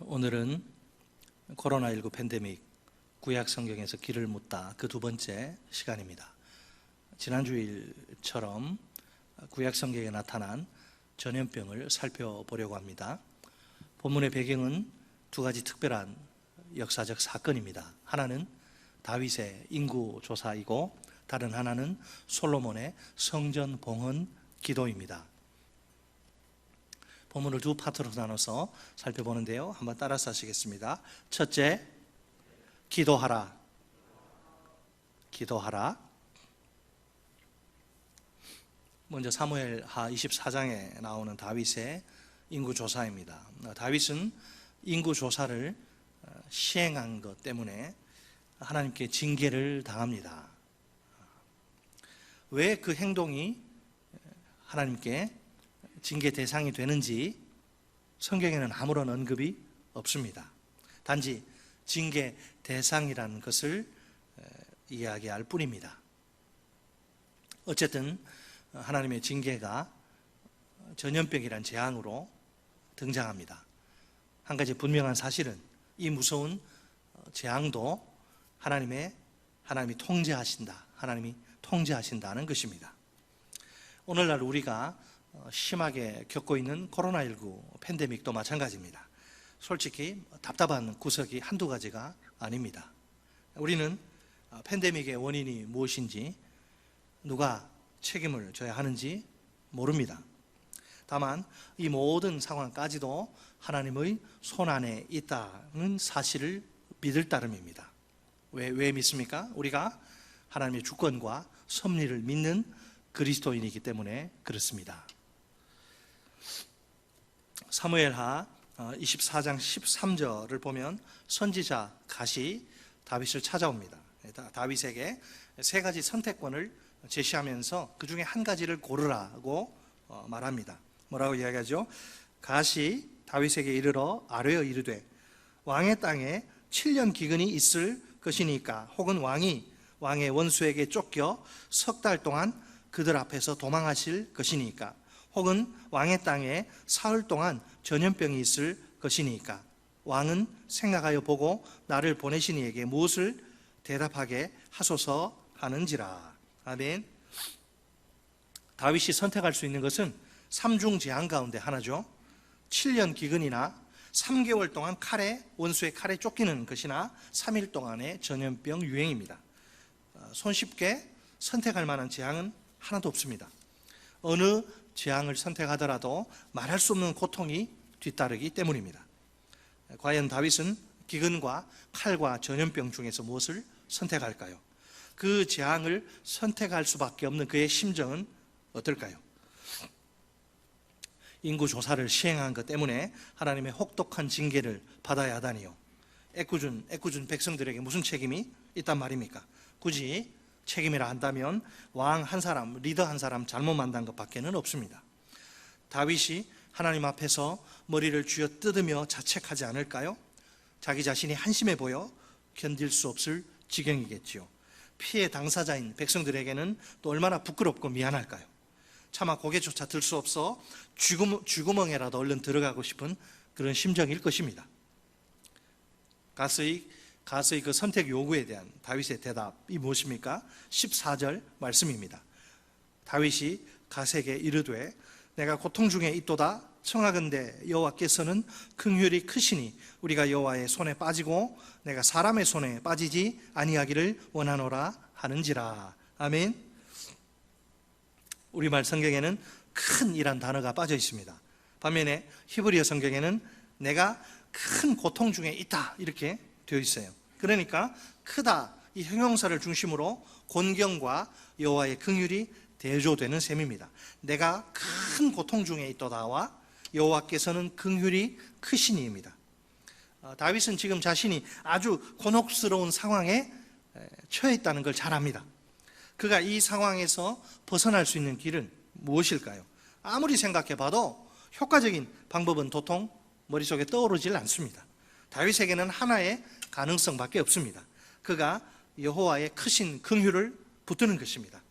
오늘은 코로나19 팬데믹 구약 성경에서 길을 묻다 그 두 번째 시간입니다. 지난주일처럼 구약 성경에 나타난 전염병을 살펴보려고 합니다. 본문의 배경은 두 가지 특별한 역사적 사건입니다. 하나는 다윗의 인구조사이고 다른 하나는 솔로몬의 성전 봉헌 기도입니다. 본문을 두 파트로 나눠서 살펴보는데요. 한번 따라서 하시겠습니다. 첫째, 기도하라. 기도하라. 먼저 사무엘하 24장에 나오는 다윗의 인구조사입니다. 다윗은 인구조사를 시행한 것 때문에 하나님께 징계를 당합니다. 왜 그 행동이 하나님께 징계 대상이 되는지 성경에는 아무런 언급이 없습니다. 단지 징계 대상이라는 것을 이야기할 뿐입니다. 어쨌든 하나님의 징계가 전염병이란 재앙으로 등장합니다. 한 가지 분명한 사실은 이 무서운 재앙도 하나님이 통제하신다. 하나님이 통제하신다는 것입니다. 오늘날 우리가 심하게 겪고 있는 코로나19 팬데믹도 마찬가지입니다. 솔직히 답답한 구석이 한두 가지가 아닙니다. 우리는 팬데믹의 원인이 무엇인지, 누가 책임을 져야 하는지 모릅니다. 다만 이 모든 상황까지도 하나님의 손안에 있다는 사실을 믿을 따름입니다. 왜 믿습니까? 우리가 하나님의 주권과 섭리를 믿는 그리스도인이기 때문에 그렇습니다. 사무엘하 24장 13절을 보면 선지자 갓이 다윗을 찾아옵니다. 다윗에게 세 가지 선택권을 제시하면서 그 중에 한 가지를 고르라고 말합니다. 뭐라고 이야기하죠? 갓이 다윗에게 이르러 아뢰어 이르되 왕의 땅에 7년 기근이 있을 것이니까, 혹은 왕의 원수에게 쫓겨 석 달 동안 그들 앞에서 도망하실 것이니까, 혹은 왕의 땅에 사흘 동안 전염병이 있을 것이니까 왕은 생각하여 보고 나를 보내신 이에게 무엇을 대답하게 하소서 하는지라. 아멘. 다윗이 선택할 수 있는 것은 삼중 재앙 가운데 하나죠. 7년 기근이나 3개월 동안 원수의 칼에 쫓기는 것이나 3일 동안의 전염병 유행입니다. 손쉽게 선택할 만한 재앙은 하나도 없습니다. 어느 재앙을 선택하더라도 말할 수 없는 고통이 뒤따르기 때문입니다. 과연 다윗은 기근과 칼과 전염병 중에서 무엇을 선택할까요? 그 재앙을 선택할 수밖에 없는 그의 심정은 어떨까요? 인구조사를 시행한 것 때문에 하나님의 혹독한 징계를 받아야 하다니요. 애꿎은 백성들에게 무슨 책임이 있단 말입니까? 굳이 책임이라 한다면 왕 한 사람, 리더 한 사람 잘못 만난 것밖에는 없습니다. 다윗이 하나님 앞에서 머리를 쥐어 뜯으며 자책하지 않을까요? 자기 자신이 한심해 보여 견딜 수 없을 지경이겠지요. 피해 당사자인 백성들에게는 또 얼마나 부끄럽고 미안할까요? 차마 고개조차 들 수 없어 쥐구멍에라도 얼른 들어가고 싶은 그런 심정일 것입니다. 갓의 그 선택 요구에 대한 다윗의 대답이 무엇입니까? 14절 말씀입니다. 다윗이 갓에게 이르되 내가 고통 중에 있도다. 청하건대 여호와께서는 긍휼이 크시니 우리가 여호와의 손에 빠지고 내가 사람의 손에 빠지지 아니하기를 원하노라 하는지라. 아멘. 우리말 성경에는 큰이란 단어가 빠져 있습니다. 반면에 히브리어 성경에는 내가 큰 고통 중에 있다 이렇게 되어 있어요. 그러니까 크다 이 형용사를 중심으로 곤경과 여호와의 긍휼이 대조되는 셈입니다. 내가 큰 고통 중에 있도다와 여호와께서는 긍휼이 크시니입니다. 다윗은 지금 자신이 아주 곤혹스러운 상황에 처해 있다는 걸 잘 압니다. 그가 이 상황에서 벗어날 수 있는 길은 무엇일까요? 아무리 생각해봐도 효과적인 방법은 도통 머릿속에 떠오르질 않습니다. 다윗에게는 하나의 가능성밖에 없습니다. 그가 여호와의 크신 긍휼을 붙드는 것입니다.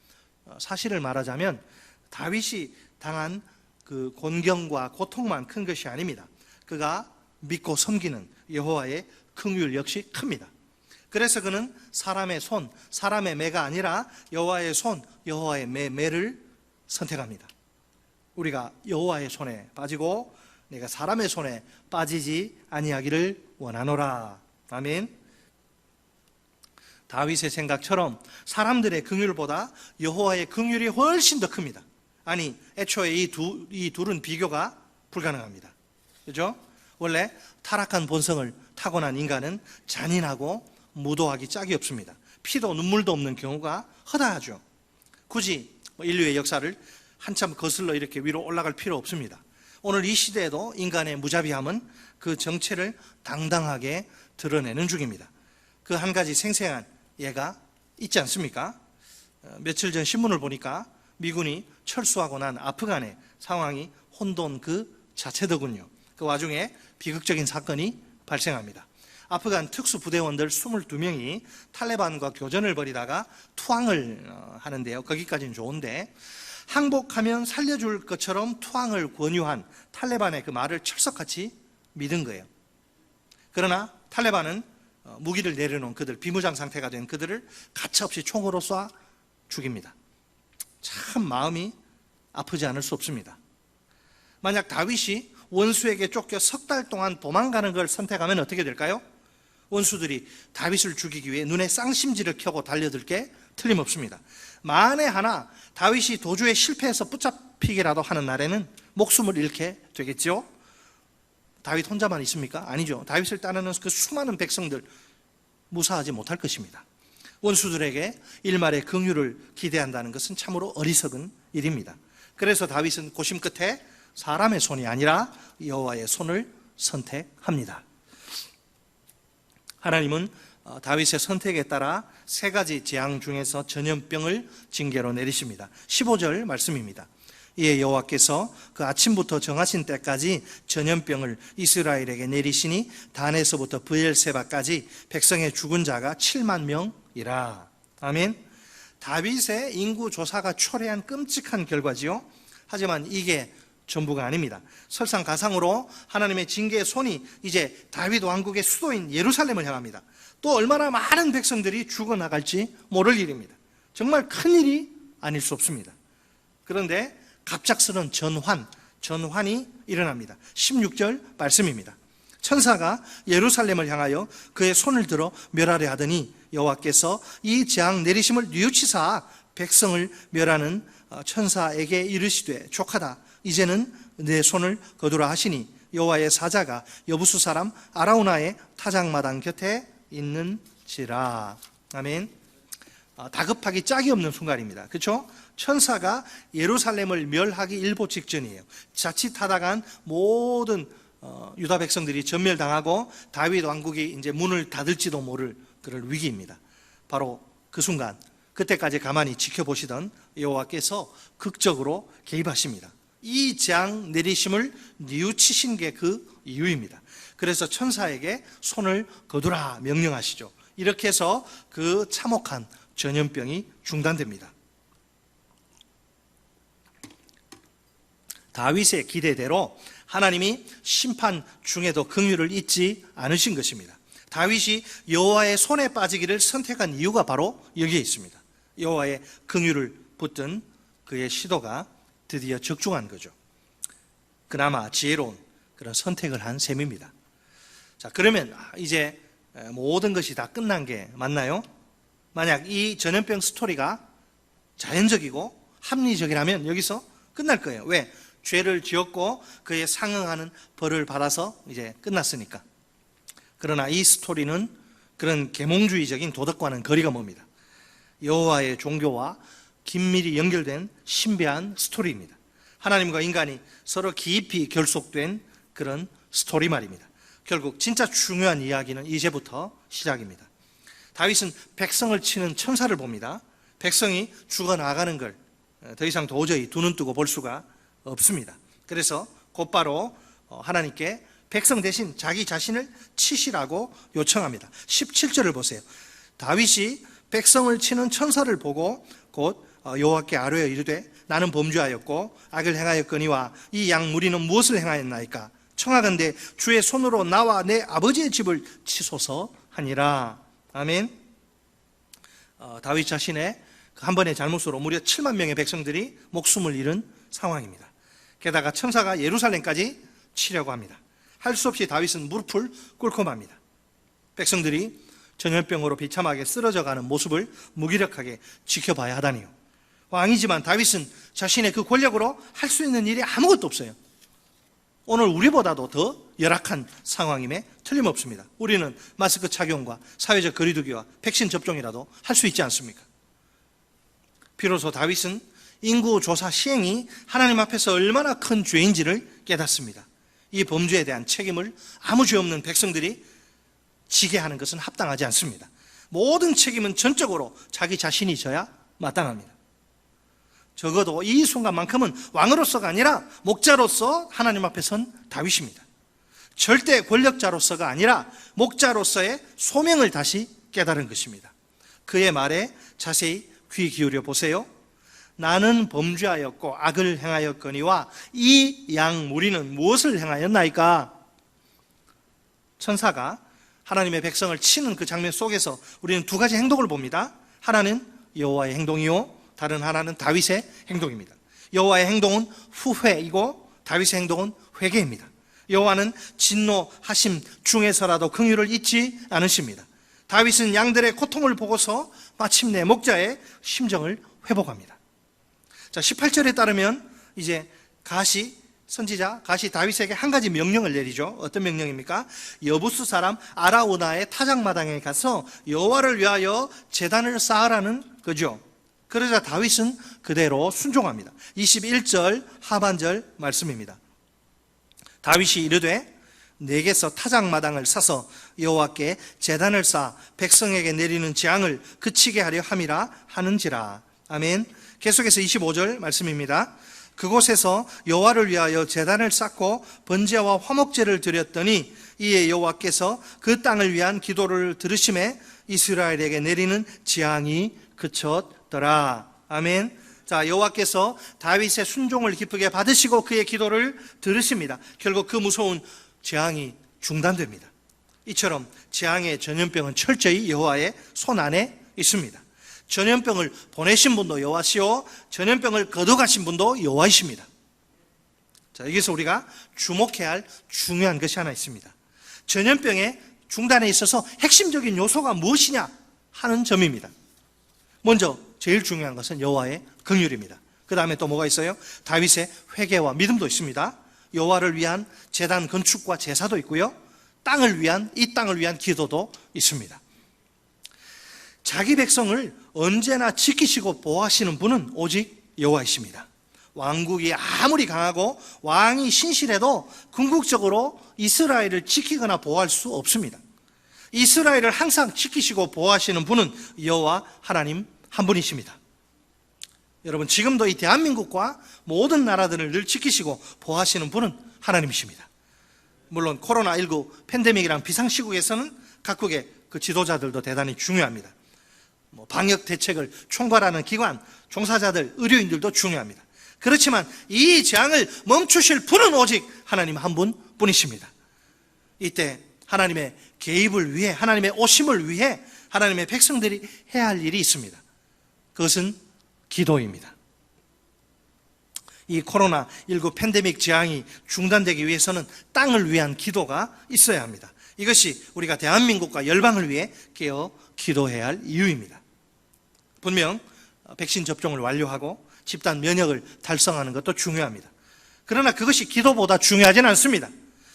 사실을 말하자면 다윗이 당한 그 곤경과 고통만 큰 것이 아닙니다. 그가 믿고 섬기는 여호와의 긍휼 역시 큽니다. 그래서 그는 사람의 손, 사람의 매가 아니라 여호와의 손, 여호와의 매를 선택합니다. 우리가 여호와의 손에 빠지고 내가 사람의 손에 빠지지 아니하기를 원하노라. 아멘. 다윗의 생각처럼 사람들의 긍휼보다 여호와의 긍휼이 훨씬 더 큽니다. 아니, 애초에 이 둘은 비교가 불가능합니다. 그죠? 원래 타락한 본성을 타고난 인간은 잔인하고 무도하기 짝이 없습니다. 피도 눈물도 없는 경우가 허다하죠. 굳이 인류의 역사를 한참 거슬러 이렇게 위로 올라갈 필요 없습니다. 오늘 이 시대에도 인간의 무자비함은 그 정체를 당당하게 드러내는 중입니다. 그 한 가지 생생한 예가 있지 않습니까? 며칠 전 신문을 보니까 미군이 철수하고 난 아프간의 상황이 혼돈 그 자체더군요. 그 와중에 비극적인 사건이 발생합니다. 아프간 특수부대원들 22명이 탈레반과 교전을 벌이다가 투항을 하는데요. 거기까지는 좋은데 항복하면 살려줄 것처럼 투항을 권유한 탈레반의 그 말을 철석같이 믿은 거예요. 그러나 탈레반은 무기를 내려놓은 그들, 비무장 상태가 된 그들을 가차없이 총으로 쏴 죽입니다. 참 마음이 아프지 않을 수 없습니다. 만약 다윗이 원수에게 쫓겨 석 달 동안 도망가는 걸 선택하면 어떻게 될까요? 원수들이 다윗을 죽이기 위해 눈에 쌍심지를 켜고 달려들 게 틀림없습니다. 만에 하나 다윗이 도주에 실패해서 붙잡히기라도 하는 날에는 목숨을 잃게 되겠죠. 다윗 혼자만 있습니까? 아니죠. 다윗을 따르는 그 수많은 백성들 무사하지 못할 것입니다. 원수들에게 일말의 긍휼을 기대한다는 것은 참으로 어리석은 일입니다. 그래서 다윗은 고심 끝에 사람의 손이 아니라 여호와의 손을 선택합니다. 하나님은 다윗의 선택에 따라 세 가지 재앙 중에서 전염병을 징계로 내리십니다. 15절 말씀입니다. 이에 여호와께서 그 아침부터 정하신 때까지 전염병을 이스라엘에게 내리시니 단에서부터 브엘세바까지 백성의 죽은 자가 7만 명이라. 아멘. 다윗의 인구 조사가 초래한 끔찍한 결과지요. 하지만 이게 전부가 아닙니다. 설상가상으로 하나님의 징계의 손이 이제 다윗 왕국의 수도인 예루살렘을 향합니다. 또 얼마나 많은 백성들이 죽어나갈지 모를 일입니다. 정말 큰일이 아닐 수 없습니다. 그런데 갑작스러운 전환이 일어납니다. 16절 말씀입니다. 천사가 예루살렘을 향하여 그의 손을 들어 멸하려 하더니 여호와께서 이 재앙 내리심을 뉘우치사 백성을 멸하는 천사에게 이르시되 족하다. 이제는 내 손을 거두라 하시니 여호와의 사자가 여부수 사람 아라우나의 타작마당 곁에 있는지라. 아멘. 다급하기 짝이 없는 순간입니다. 그렇죠? 천사가 예루살렘을 멸하기 일보 직전이에요. 자칫하다간 모든 유다 백성들이 전멸당하고 다윗 왕국이 이제 문을 닫을지도 모를 그럴 위기입니다. 바로 그 순간, 그때까지 가만히 지켜보시던 여호와께서 극적으로 개입하십니다. 이 재앙 내리심을 뉘우치신 게 그 이유입니다. 그래서 천사에게 손을 거두라 명령하시죠. 이렇게 해서 그 참혹한 전염병이 중단됩니다. 다윗의 기대대로 하나님이 심판 중에도 긍휼을 잊지 않으신 것입니다. 다윗이 여호와의 손에 빠지기를 선택한 이유가 바로 여기에 있습니다. 여호와의 긍휼을 붙든 그의 시도가 드디어 적중한 거죠. 그나마 지혜로운 그런 선택을 한 셈입니다. 자, 그러면 이제 모든 것이 다 끝난 게 맞나요? 만약 이 전염병 스토리가 자연적이고 합리적이라면 여기서 끝날 거예요. 왜? 죄를 지었고 그에 상응하는 벌을 받아서 이제 끝났으니까. 그러나 이 스토리는 그런 계몽주의적인 도덕과는 거리가 멉니다. 여호와의 종교와 긴밀히 연결된 신비한 스토리입니다. 하나님과 인간이 서로 깊이 결속된 그런 스토리 말입니다. 결국 진짜 중요한 이야기는 이제부터 시작입니다. 다윗은 백성을 치는 천사를 봅니다. 백성이 죽어나가는 걸 더 이상 도저히 두 눈 뜨고 볼 수가 없습니다. 그래서 곧바로 하나님께 백성 대신 자기 자신을 치시라고 요청합니다. 17절을 보세요. 다윗이 백성을 치는 천사를 보고 곧 여호와께 아뢰어 이르되 나는 범죄하였고 악을 행하였거니와 이 양 무리는 무엇을 행하였나이까? 청하건대 주의 손으로 나와 내 아버지의 집을 치소서 하니라. 아멘. 다윗 자신의 한 번의 잘못으로 무려 7만 명의 백성들이 목숨을 잃은 상황입니다. 게다가 천사가 예루살렘까지 치려고 합니다. 할 수 없이 다윗은 무릎을 꿇고 맙니다. 백성들이 전염병으로 비참하게 쓰러져가는 모습을 무기력하게 지켜봐야 하다니요. 왕이지만 다윗은 자신의 그 권력으로 할 수 있는 일이 아무것도 없어요. 오늘 우리보다도 더 열악한 상황임에 틀림없습니다. 우리는 마스크 착용과 사회적 거리두기와 백신 접종이라도 할 수 있지 않습니까? 비로소 다윗은 인구조사 시행이 하나님 앞에서 얼마나 큰 죄인지를 깨닫습니다. 이 범죄에 대한 책임을 아무 죄 없는 백성들이 지게 하는 것은 합당하지 않습니다. 모든 책임은 전적으로 자기 자신이 져야 마땅합니다. 적어도 이 순간만큼은 왕으로서가 아니라 목자로서 하나님 앞에 선 다윗입니다. 절대 권력자로서가 아니라 목자로서의 소명을 다시 깨달은 것입니다. 그의 말에 자세히 귀 기울여 보세요. 나는 범죄하였고 악을 행하였거니와 이 양 무리는 무엇을 행하였나이까? 천사가 하나님의 백성을 치는 그 장면 속에서 우리는 두 가지 행동을 봅니다. 하나는 여호와의 행동이요, 다른 하나는 다윗의 행동입니다. 여호와의 행동은 후회이고 다윗의 행동은 회개입니다. 여호와는 진노하심 중에서라도 긍휼을 잊지 않으십니다. 다윗은 양들의 고통을 보고서 마침내 목자의 심정을 회복합니다. 자, 18절에 따르면 이제 선지자 가시 다윗에게 한 가지 명령을 내리죠. 어떤 명령입니까? 여부스 사람 아라우나의 타작마당에 가서 여호와를 위하여 제단을 쌓으라는 거죠. 그러자 다윗은 그대로 순종합니다. 21절 하반절 말씀입니다. 다윗이 이르되 내게서 타작마당을 사서 여호와께 제단을 쌓아 백성에게 내리는 재앙을 그치게 하려 함이라 하는지라. 아멘. 계속해서 25절 말씀입니다. 그곳에서 여호와를 위하여 제단을 쌓고 번제와 화목제를 드렸더니 이에 여호와께서 그 땅을 위한 기도를 들으심에 이스라엘에게 내리는 재앙이 그쳤더라. 아멘. 자, 여호와께서 다윗의 순종을 기쁘게 받으시고 그의 기도를 들으십니다. 결국 그 무서운 재앙이 중단됩니다. 이처럼 재앙의 전염병은 철저히 여호와의 손 안에 있습니다. 전염병을 보내신 분도 여호와시오, 전염병을 거둬가신 분도 여호와이십니다. 자, 여기서 우리가 주목해야 할 중요한 것이 하나 있습니다. 전염병의 중단에 있어서 핵심적인 요소가 무엇이냐 하는 점입니다. 먼저 제일 중요한 것은 여호와의 긍휼입니다. 그 다음에 또 뭐가 있어요? 다윗의 회개와 믿음도 있습니다. 여호와를 위한 제단 건축과 제사도 있고요, 이 땅을 위한 기도도 있습니다. 자기 백성을 언제나 지키시고 보호하시는 분은 오직 여호와이십니다. 왕국이 아무리 강하고 왕이 신실해도 궁극적으로 이스라엘을 지키거나 보호할 수 없습니다. 이스라엘을 항상 지키시고 보호하시는 분은 여호와 하나님 한 분이십니다. 여러분, 지금도 이 대한민국과 모든 나라들을 늘 지키시고 보호하시는 분은 하나님이십니다. 물론 코로나19 팬데믹이랑 비상시국에서는 각국의 그 지도자들도 대단히 중요합니다. 방역 대책을 총괄하는 기관, 종사자들, 의료인들도 중요합니다. 그렇지만 이 재앙을 멈추실 분은 오직 하나님 한 분뿐이십니다. 이때 하나님의 개입을 위해, 하나님의 오심을 위해 하나님의 백성들이 해야 할 일이 있습니다. 그것은 기도입니다. 이 코로나19 팬데믹 재앙이 중단되기 위해서는 땅을 위한 기도가 있어야 합니다. 이것이 우리가 대한민국과 열방을 위해 깨어 기도해야 할 이유입니다. 분명 백신 접종을 완료하고 집단 면역을 달성하는 것도 중요합니다. 그러나 그것이 기도보다 중요하지는 않습니다.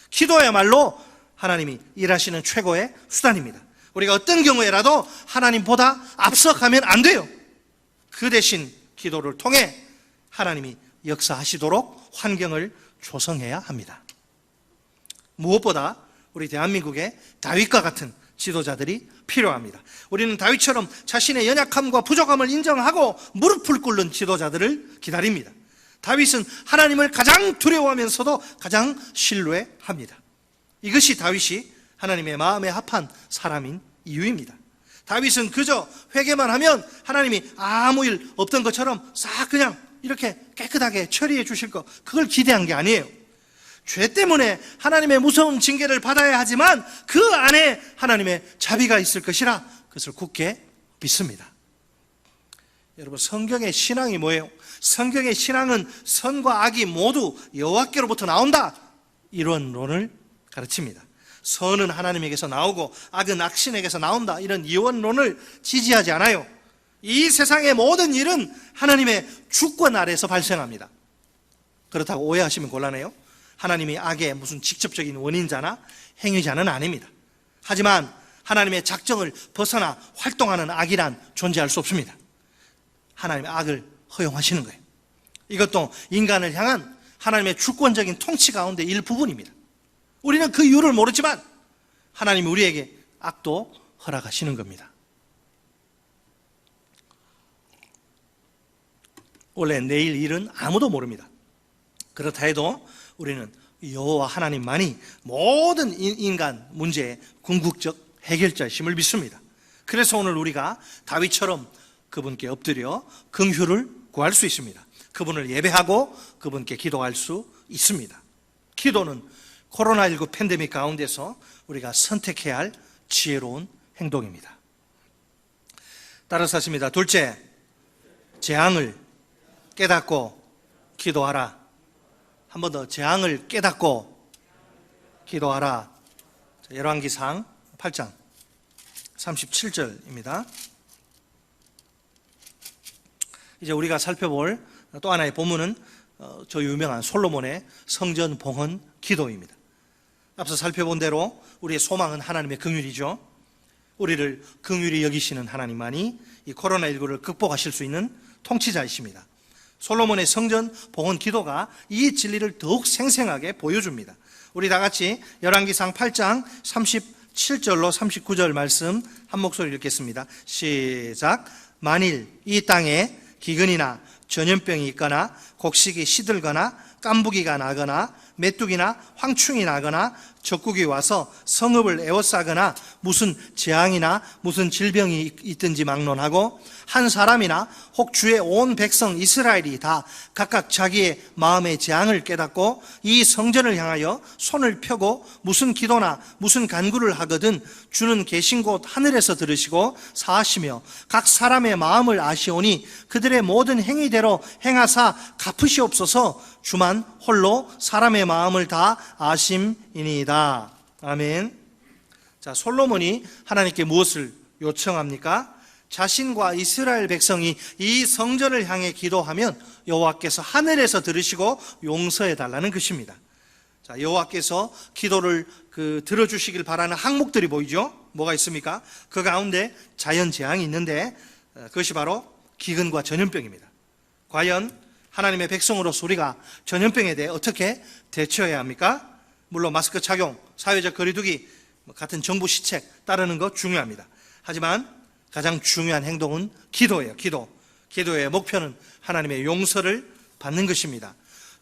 기도야말로 하나님이 일하시는 최고의 수단입니다. 우리가 어떤 경우에라도 하나님보다 앞서가면 안 돼요. 그 대신 기도를 통해 하나님이 역사하시도록 환경을 조성해야 합니다. 무엇보다 우리 대한민국에 다윗과 같은 지도자들이 필요합니다. 우리는 다윗처럼 자신의 연약함과 부족함을 인정하고 무릎을 꿇는 지도자들을 기다립니다. 다윗은 하나님을 가장 두려워하면서도 가장 신뢰합니다. 이것이 다윗이 하나님의 마음에 합한 사람인 이유입니다. 다윗은 그저 회개만 하면 하나님이 아무 일 없던 것처럼 싹 그냥 이렇게 깨끗하게 처리해 주실 것, 그걸 기대한 게 아니에요. 죄 때문에 하나님의 무서운 징계를 받아야 하지만 그 안에 하나님의 자비가 있을 것이라 그것을 굳게 믿습니다. 여러분, 성경의 신앙이 뭐예요? 성경의 신앙은 선과 악이 모두 여호와께로부터 나온다, 이런 론을 가르칩니다. 선은 하나님에게서 나오고 악은 악신에게서 나온다, 이런 이원론을 지지하지 않아요. 이 세상의 모든 일은 하나님의 주권 아래에서 발생합니다. 그렇다고 오해하시면 곤란해요. 하나님이 악의 무슨 직접적인 원인자나 행위자는 아닙니다. 하지만 하나님의 작정을 벗어나 활동하는 악이란 존재할 수 없습니다. 하나님의 악을 허용하시는 거예요. 이것도 인간을 향한 하나님의 주권적인 통치 가운데 일부분입니다. 우리는 그 이유를 모르지만 하나님이 우리에게 악도 허락하시는 겁니다. 원래 내일 일은 아무도 모릅니다. 그렇다 해도 우리는 여호와 하나님만이 모든 인간 문제의 궁극적 해결자이심을 믿습니다. 그래서 오늘 우리가 다윗처럼 그분께 엎드려 긍휼을 구할 수 있습니다. 그분을 예배하고 그분께 기도할 수 있습니다. 기도는 코로나19 팬데믹 가운데서 우리가 선택해야 할 지혜로운 행동입니다. 따라서 하십니다. 둘째, 재앙을 깨닫고 기도하라. 한 번 더, 재앙을 깨닫고 기도하라. 열왕기상 8장 37절입니다. 이제 우리가 살펴볼 또 하나의 본문은 저 유명한 솔로몬의 성전 봉헌 기도입니다. 앞서 살펴본 대로 우리의 소망은 하나님의 긍휼이죠. 우리를 긍휼히 여기시는 하나님만이 이 코로나19를 극복하실 수 있는 통치자이십니다. 솔로몬의 성전 봉헌 기도가 이 진리를 더욱 생생하게 보여줍니다. 우리 다 같이 열왕기상 8장 37절로 39절 말씀 한 목소리 읽겠습니다. 시작. 만일 이 땅에 기근이나 전염병이 있거나 곡식이 시들거나 깐부기가 나거나 메뚜기나 황충이 나거나 적국이 와서 성읍을 에워싸거나 무슨 재앙이나 무슨 질병이 있든지 막론하고 한 사람이나 혹 주의 온 백성 이스라엘이 다 각각 자기의 마음의 재앙을 깨닫고 이 성전을 향하여 손을 펴고 무슨 기도나 무슨 간구를 하거든 주는 계신 곳 하늘에서 들으시고 사하시며 각 사람의 마음을 아시오니 그들의 모든 행위대로 행하사 갚으시옵소서. 주만 홀로 사람의 마음을 다 아심이니이다. 아멘. 자, 솔로몬이 하나님께 무엇을 요청합니까? 자신과 이스라엘 백성이 이 성전을 향해 기도하면 여호와께서 하늘에서 들으시고 용서해 달라는 것입니다. 자, 여호와께서 기도를 들어주시길 바라는 항목들이 보이죠? 뭐가 있습니까? 그 가운데 자연 재앙이 있는데 그것이 바로 기근과 전염병입니다. 과연 하나님의 백성으로서 우리가 전염병에 대해 어떻게 대처해야 합니까? 물론 마스크 착용, 사회적 거리두기, 같은 정부 시책 따르는 거 중요합니다. 하지만 가장 중요한 행동은 기도예요. 기도의 목표는 하나님의 용서를 받는 것입니다.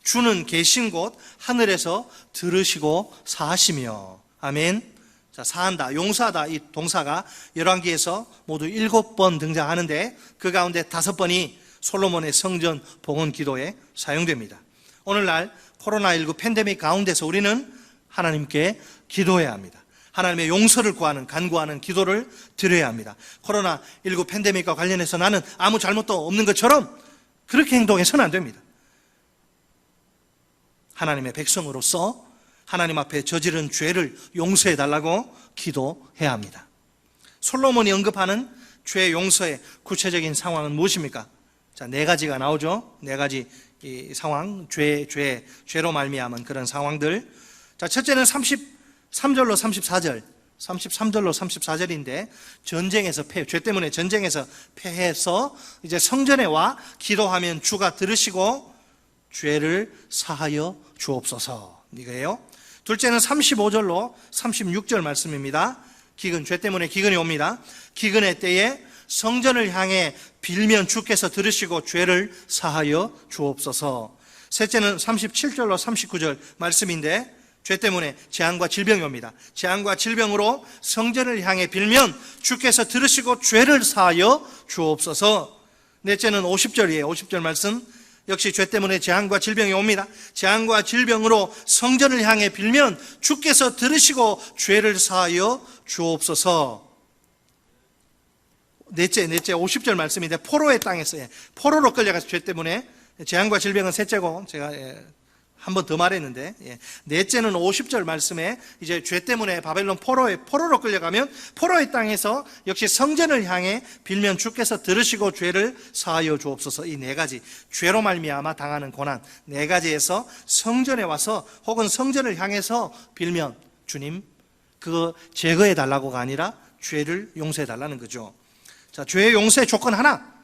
주는 계신 곳 하늘에서 들으시고 사하시며. 아멘. 자, 사한다, 용서하다, 이 동사가 열왕기에서 모두 7번 등장하는데 그 가운데 5번이 솔로몬의 성전 봉헌 기도에 사용됩니다. 오늘날 코로나19 팬데믹 가운데서 우리는 하나님께 기도해야 합니다. 하나님의 용서를 구하는, 간구하는 기도를 드려야 합니다. 코로나19 팬데믹과 관련해서 나는 아무 잘못도 없는 것처럼 그렇게 행동해서는 안 됩니다. 하나님의 백성으로서 하나님 앞에 저지른 죄를 용서해 달라고 기도해야 합니다. 솔로몬이 언급하는 죄 용서의 구체적인 상황은 무엇입니까? 자, 4가지가 나오죠. 4가지 이 상황, 죄로 말미암은 그런 상황들. 자, 첫째는 33절로 34절, 33절로 34절인데 전쟁에서 죄 때문에 전쟁에서 패해서 이제 성전에 와 기도하면 주가 들으시고 죄를 사하여 주옵소서. 이거예요. 둘째는 35절로 36절 말씀입니다. 기근, 죄 때문에 기근이 옵니다. 기근의 때에 성전을 향해 빌면 주께서 들으시고 죄를 사하여 주옵소서. 셋째는 37절로 39절 말씀인데 죄 때문에 재앙과 질병이 옵니다. 재앙과 질병으로 성전을 향해 빌면 주께서 들으시고 죄를 사하여 주옵소서. 넷째는 50절이에요. 50절 말씀. 역시 죄 때문에 재앙과 질병이 옵니다. 재앙과 질병으로 성전을 향해 빌면 주께서 들으시고 죄를 사하여 주옵소서. 넷째 50절 말씀인데, 포로의 땅에서, 포로로 끌려가서 죄 때문에, 재앙과 질병은 셋째고, 제가 한 번 더 말했는데, 넷째는 50절 말씀에 이제 죄 때문에 바벨론 포로로 끌려가면 포로의 땅에서 역시 성전을 향해 빌면 주께서 들으시고 죄를 사하여 주옵소서. 이 네 가지, 죄로 말미암아 당하는 고난 네 가지에서 성전에 와서 혹은 성전을 향해서 빌면 주님 그거 제거해 달라고가 아니라 죄를 용서해 달라는 거죠. 자, 죄의 용서의 조건 하나,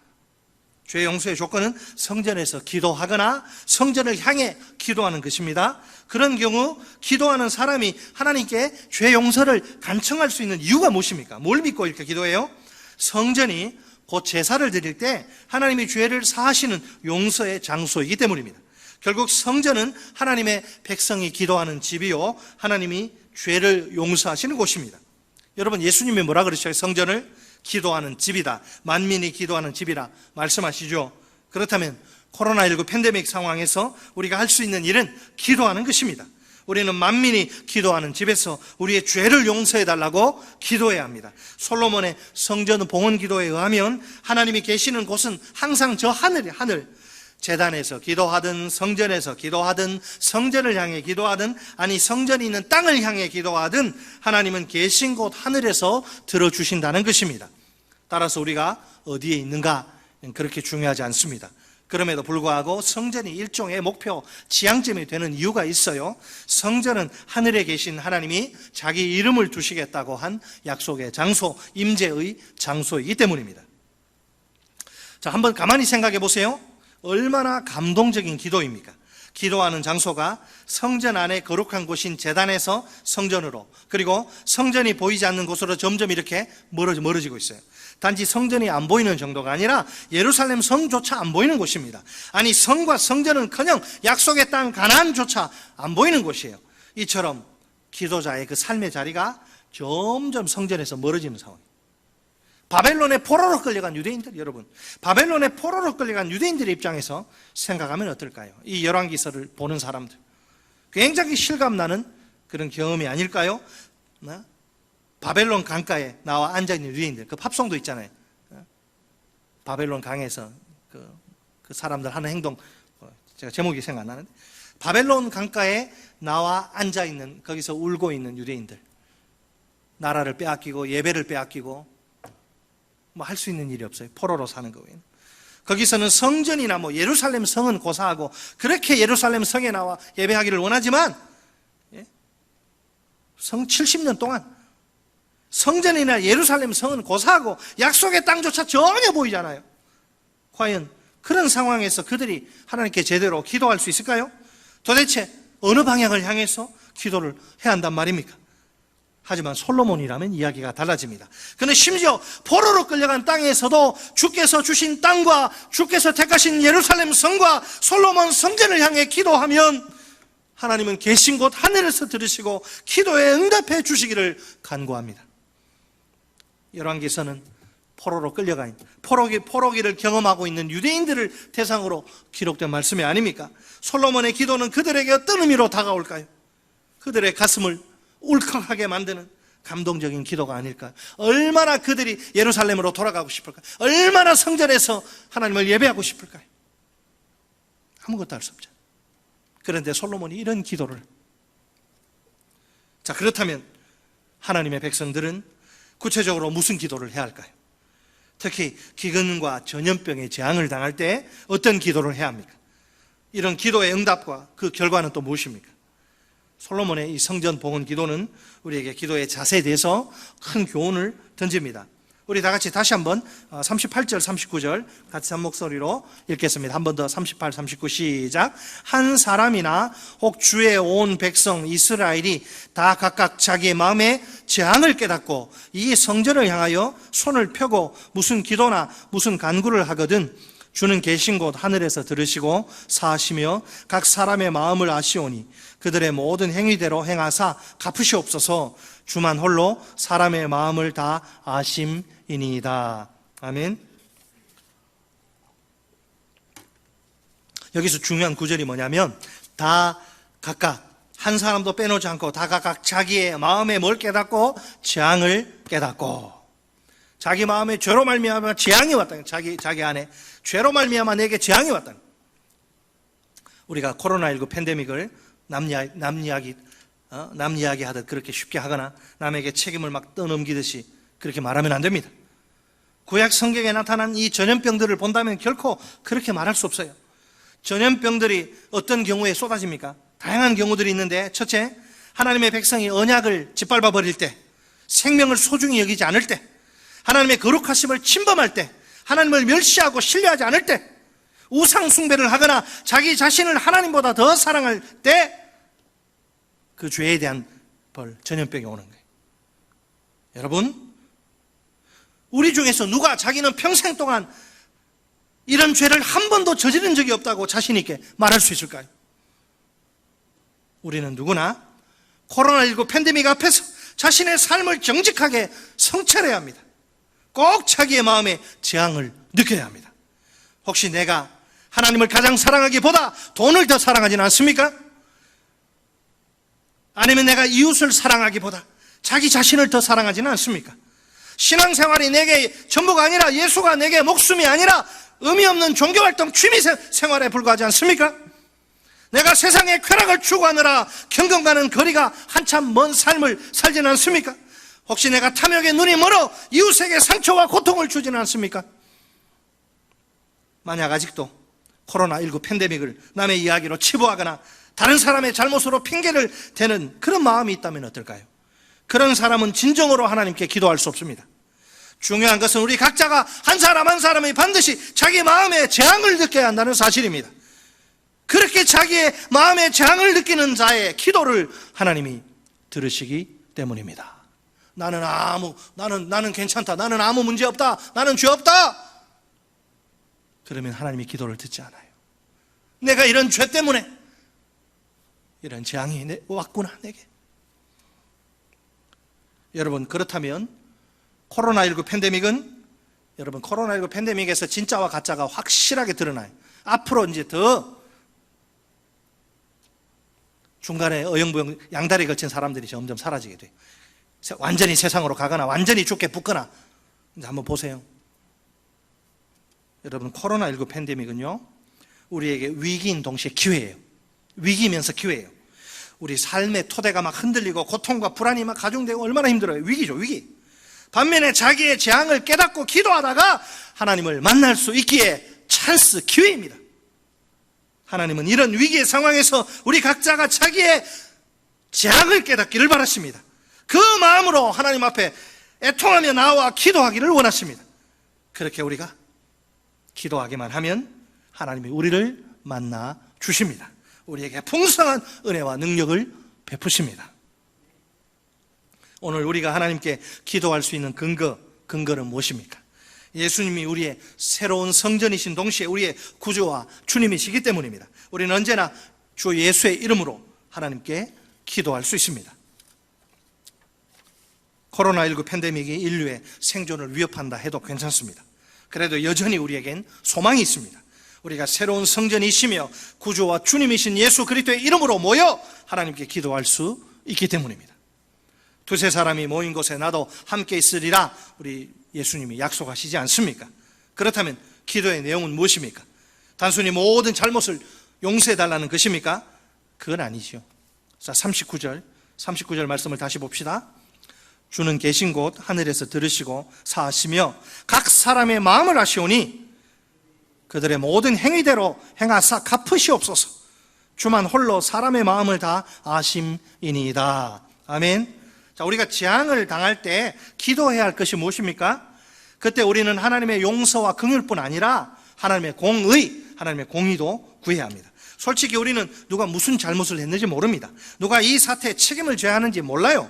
죄의 용서의 조건은 성전에서 기도하거나 성전을 향해 기도하는 것입니다. 그런 경우 기도하는 사람이 하나님께 죄 용서를 간청할 수 있는 이유가 무엇입니까? 뭘 믿고 이렇게 기도해요? 성전이 곧 제사를 드릴 때 하나님이 죄를 사하시는 용서의 장소이기 때문입니다. 결국 성전은 하나님의 백성이 기도하는 집이요, 하나님이 죄를 용서하시는 곳입니다. 여러분, 예수님이 뭐라 그러셨어요? 성전을 기도하는 집이다, 만민이 기도하는 집이라 말씀하시죠. 그렇다면 코로나19 팬데믹 상황에서 우리가 할 수 있는 일은 기도하는 것입니다. 우리는 만민이 기도하는 집에서 우리의 죄를 용서해 달라고 기도해야 합니다. 솔로몬의 성전 봉헌 기도에 의하면 하나님이 계시는 곳은 항상 저 하늘, 제단에서 기도하든 성전에서 기도하든 성전을 향해 기도하든 아니 성전이 있는 땅을 향해 기도하든 하나님은 계신 곳 하늘에서 들어주신다는 것입니다. 따라서 우리가 어디에 있는가 그렇게 중요하지 않습니다. 그럼에도 불구하고 성전이 일종의 목표, 지향점이 되는 이유가 있어요. 성전은 하늘에 계신 하나님이 자기 이름을 두시겠다고 한 약속의 장소, 임재의 장소이기 때문입니다. 자, 한번 가만히 생각해 보세요. 얼마나 감동적인 기도입니까? 기도하는 장소가 성전 안에 거룩한 곳인 제단에서 성전으로, 그리고 성전이 보이지 않는 곳으로 점점 이렇게 멀어지고 있어요. 단지 성전이 안 보이는 정도가 아니라 예루살렘 성조차 안 보이는 곳입니다. 아니, 성과 성전은커녕 약속의 땅 가나안조차 안 보이는 곳이에요. 이처럼 기도자의 그 삶의 자리가 점점 성전에서 멀어지는 상황이에요. 바벨론의 포로로 끌려간 유대인들, 여러분, 바벨론의 포로로 끌려간 유대인들의 입장에서 생각하면 어떨까요? 이 열왕기서를 보는 사람들, 굉장히 실감나는 그런 경험이 아닐까요? 바벨론 강가에 나와 앉아있는 유대인들, 그 팝송도 있잖아요. 바벨론 강에서 그 사람들 하는 행동, 제가 제목이 생각 안 나는데, 바벨론 강가에 나와 앉아있는, 거기서 울고 있는 유대인들, 나라를 빼앗기고 예배를 빼앗기고 뭐 할 수 있는 일이 없어요. 포로로 사는 거예요. 거기서는 성전이나 뭐 예루살렘 성은 고사하고 그렇게 예루살렘 성에 나와 예배하기를 원하지만 성 70년 동안 성전이나 예루살렘 성은 고사하고 약속의 땅조차 전혀 보이지 않아요. 과연 그런 상황에서 그들이 하나님께 제대로 기도할 수 있을까요? 도대체 어느 방향을 향해서 기도를 해야 한단 말입니까? 하지만 솔로몬이라면 이야기가 달라집니다. 그런데 심지어 포로로 끌려간 땅에서도 주께서 주신 땅과 주께서 택하신 예루살렘 성과 솔로몬 성전을 향해 기도하면 하나님은 계신 곳 하늘에서 들으시고 기도에 응답해 주시기를 간구합니다. 열왕기서는 포로로 끌려간 포로기를 경험하고 있는 유대인들을 대상으로 기록된 말씀이 아닙니까? 솔로몬의 기도는 그들에게 어떤 의미로 다가올까요? 그들의 가슴을 울컥하게 만드는 감동적인 기도가 아닐까요? 얼마나 그들이 예루살렘으로 돌아가고 싶을까요? 얼마나 성전에서 하나님을 예배하고 싶을까요? 아무것도 할 수 없죠. 그런데 솔로몬이 이런 기도를, 자, 그렇다면 하나님의 백성들은 구체적으로 무슨 기도를 해야 할까요? 특히 기근과 전염병의 재앙을 당할 때 어떤 기도를 해야 합니까? 이런 기도의 응답과 그 결과는 또 무엇입니까? 솔로몬의 이 성전 봉헌 기도는 우리에게 기도의 자세에 대해서 큰 교훈을 던집니다. 우리 다 같이 다시 한번 38절, 39절 같이 한 목소리로 읽겠습니다. 한 번 더 38, 39 시작. 한 사람이나 혹 주의 온 백성 이스라엘이 다 각각 자기의 마음에 재앙을 깨닫고 이 성전을 향하여 손을 펴고 무슨 기도나 무슨 간구를 하거든 주는 계신 곳 하늘에서 들으시고 사하시며 각 사람의 마음을 아시오니 그들의 모든 행위대로 행하사 갚으시옵소서. 주만 홀로 사람의 마음을 다 아심이니이다. 아멘. 여기서 중요한 구절이 뭐냐면 다 각각 한 사람도 빼놓지 않고 다 각각 자기의 마음에 뭘 깨닫고 재앙을 깨닫고 자기 마음에 죄로 말미암아 재앙이 왔다. 자기 안에 죄로 말미암아 내게 재앙이 왔다. 우리가 코로나19 팬데믹을 남 이야기 하듯 그렇게 쉽게 하거나 남에게 책임을 막 떠넘기듯이 그렇게 말하면 안 됩니다. 구약 성경에 나타난 이 전염병들을 본다면 결코 그렇게 말할 수 없어요. 전염병들이 어떤 경우에 쏟아집니까? 다양한 경우들이 있는데, 첫째, 하나님의 백성이 언약을 짓밟아 버릴 때, 생명을 소중히 여기지 않을 때, 하나님의 거룩하심을 침범할 때, 하나님을 멸시하고 신뢰하지 않을 때, 우상 숭배를 하거나 자기 자신을 하나님보다 더 사랑할 때, 그 죄에 대한 벌, 전염병이 오는 거예요. 여러분, 우리 중에서 누가 자기는 평생 동안 이런 죄를 한 번도 저지른 적이 없다고 자신 있게 말할 수 있을까요? 우리는 누구나 코로나19 팬데믹 앞에서 자신의 삶을 정직하게 성찰해야 합니다. 꼭 자기의 마음에 재앙을 느껴야 합니다. 혹시 내가 하나님을 가장 사랑하기보다 돈을 더 사랑하지는 않습니까? 아니면 내가 이웃을 사랑하기보다 자기 자신을 더 사랑하지는 않습니까? 신앙생활이 내게 전부가 아니라 예수가 내게 목숨이 아니라 의미 없는 종교활동 취미 생활에 불과하지 않습니까? 내가 세상의 쾌락을 추구하느라 경건과는 거리가 한참 먼 삶을 살지는 않습니까? 혹시 내가 탐욕에 눈이 멀어 이웃에게 상처와 고통을 주지는 않습니까? 만약 아직도 코로나19 팬데믹을 남의 이야기로 치부하거나 다른 사람의 잘못으로 핑계를 대는 그런 마음이 있다면 어떨까요? 그런 사람은 진정으로 하나님께 기도할 수 없습니다. 중요한 것은 우리 각자가 한 사람 한 사람이 반드시 자기 마음에 재앙을 느껴야 한다는 사실입니다. 그렇게 자기의 마음에 재앙을 느끼는 자의 기도를 하나님이 들으시기 때문입니다. 나는 괜찮다. 나는 아무 문제 없다. 나는 죄 없다. 그러면 하나님이 기도를 듣지 않아요. 내가 이런 죄 때문에 이런 재앙이 왔구나, 내게. 여러분, 그렇다면 코로나19 팬데믹은 여러분 코로나19 팬데믹에서 진짜와 가짜가 확실하게 드러나요. 앞으로 이제 더 중간에 어영부영 양다리 걸친 사람들이 점점 사라지게 돼요. 완전히 세상으로 가거나 완전히 죽게 붙거나. 이제 한번 보세요. 여러분, 코로나19 팬데믹은요 우리에게 위기인 동시에 기회예요. 위기면서 기회예요. 우리 삶의 토대가 막 흔들리고 고통과 불안이 막 가중되고 얼마나 힘들어요. 위기죠, 위기. 반면에 자기의 재앙을 깨닫고 기도하다가 하나님을 만날 수 있기에 찬스, 기회입니다. 하나님은 이런 위기의 상황에서 우리 각자가 자기의 재앙을 깨닫기를 바라십니다. 그 마음으로 하나님 앞에 애통하며 나와 기도하기를 원하십니다. 그렇게 우리가 기도하기만 하면 하나님이 우리를 만나 주십니다. 우리에게 풍성한 은혜와 능력을 베푸십니다. 오늘 우리가 하나님께 기도할 수 있는 근거는 무엇입니까? 예수님이 우리의 새로운 성전이신 동시에 우리의 구주와 주님이시기 때문입니다. 우리는 언제나 주 예수의 이름으로 하나님께 기도할 수 있습니다. 코로나19 팬데믹이 인류의 생존을 위협한다 해도 괜찮습니다. 그래도 여전히 우리에겐 소망이 있습니다. 우리가 새로운 성전이시며 구주와 주님이신 예수 그리스도의 이름으로 모여 하나님께 기도할 수 있기 때문입니다. 두세 사람이 모인 곳에 나도 함께 있으리라 우리 예수님이 약속하시지 않습니까? 그렇다면 기도의 내용은 무엇입니까? 단순히 모든 잘못을 용서해달라는 것입니까? 그건 아니죠. 자, 39절 말씀을 다시 봅시다. 주는 계신 곳 하늘에서 들으시고 사하시며 각 사람의 마음을 아시오니 그들의 모든 행위대로 행하사 갚으시옵소서. 주만 홀로 사람의 마음을 다 아심이니이다. 아멘. 자, 우리가 재앙을 당할 때 기도해야 할 것이 무엇입니까? 그때 우리는 하나님의 용서와 긍휼뿐 아니라 하나님의 공의, 하나님의 공의도 구해야 합니다. 솔직히 우리는 누가 무슨 잘못을 했는지 모릅니다. 누가 이 사태에 책임을 져야 하는지 몰라요.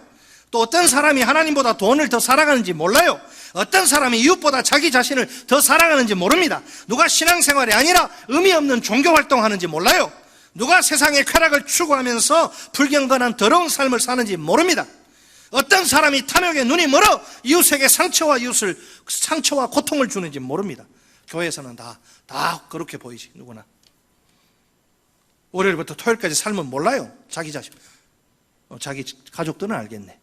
또 어떤 사람이 하나님보다 돈을 더 사랑하는지 몰라요. 어떤 사람이 이웃보다 자기 자신을 더 사랑하는지 모릅니다. 누가 신앙생활이 아니라 의미 없는 종교활동하는지 몰라요. 누가 세상의 쾌락을 추구하면서 불경건한 더러운 삶을 사는지 모릅니다. 어떤 사람이 탐욕에 눈이 멀어 이웃에게 상처와 고통을 주는지 모릅니다. 교회에서는 다 그렇게 보이지, 누구나. 월요일부터 토요일까지 삶은 몰라요. 자기 자식, 자기 가족들은 알겠네.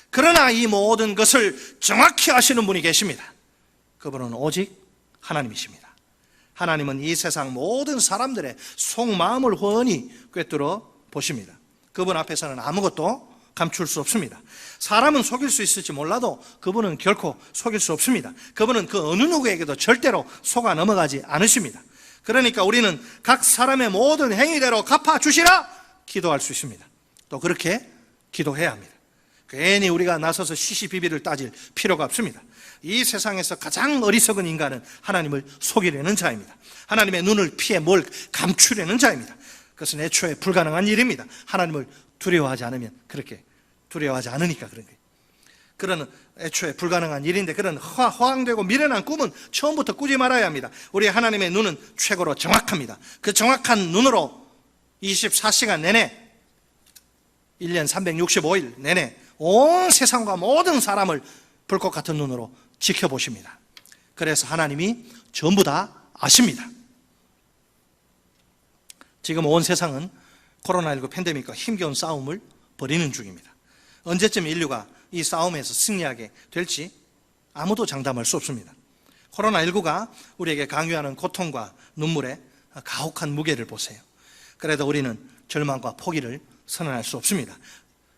그러나 이 모든 것을 정확히 아시는 분이 계십니다. 그분은 오직 하나님이십니다. 하나님은 이 세상 모든 사람들의 속마음을 훤히 꿰뚫어 보십니다. 그분 앞에서는 아무것도 감출 수 없습니다. 사람은 속일 수 있을지 몰라도 그분은 결코 속일 수 없습니다. 그분은 그 어느 누구에게도 절대로 속아 넘어가지 않으십니다. 그러니까 우리는 각 사람의 모든 행위대로 갚아주시라 기도할 수 있습니다. 또 그렇게 기도해야 합니다. 괜히 우리가 나서서 시시비비를 따질 필요가 없습니다. 이 세상에서 가장 어리석은 인간은 하나님을 속이려는 자입니다. 하나님의 눈을 피해 뭘 감추려는 자입니다. 그것은 애초에 불가능한 일입니다. 하나님을 두려워하지 않으면, 그렇게 두려워하지 않으니까 그런 거예요. 그런 애초에 불가능한 일인데, 그런 허황되고 미련한 꿈은 처음부터 꾸지 말아야 합니다. 우리 하나님의 눈은 최고로 정확합니다. 그 정확한 눈으로 24시간 내내, 1년 365일 내내 온 세상과 모든 사람을 불꽃 같은 눈으로 지켜보십니다. 그래서 하나님이 전부 다 아십니다. 지금 온 세상은 코로나19 팬데믹과 힘겨운 싸움을 벌이는 중입니다. 언제쯤 인류가 이 싸움에서 승리하게 될지 아무도 장담할 수 없습니다. 코로나19가 우리에게 강요하는 고통과 눈물의 가혹한 무게를 보세요. 그래도 우리는 절망과 포기를 선언할 수 없습니다.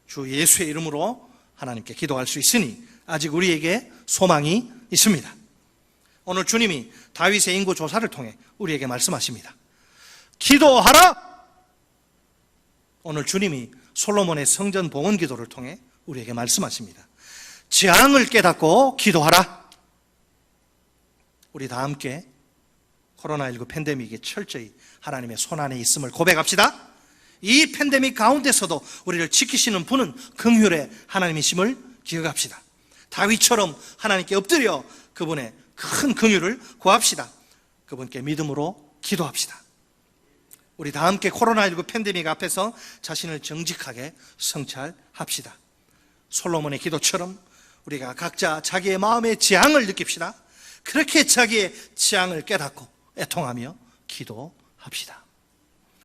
주 예수의 이름으로 하나님께 기도할 수 있으니 아직 우리에게 소망이 있습니다. 오늘 주님이 다윗의 인구 조사를 통해 우리에게 말씀하십니다. 기도하라! 오늘 주님이 솔로몬의 성전 봉헌 기도를 통해 우리에게 말씀하십니다. 재앙을 깨닫고 기도하라. 우리 다 함께 코로나19 팬데믹이 철저히 하나님의 손안에 있음을 고백합시다. 이 팬데믹 가운데서도 우리를 지키시는 분은 긍휼의 하나님이심을 기억합시다. 다윗처럼 하나님께 엎드려 그분의 큰 긍휼을 구합시다. 그분께 믿음으로 기도합시다. 우리 다 함께 코로나19 팬데믹 앞에서 자신을 정직하게 성찰합시다. 솔로몬의 기도처럼 우리가 각자 자기의 마음의 재앙을 느낍시다. 그렇게 자기의 재앙을 깨닫고 애통하며 기도합시다.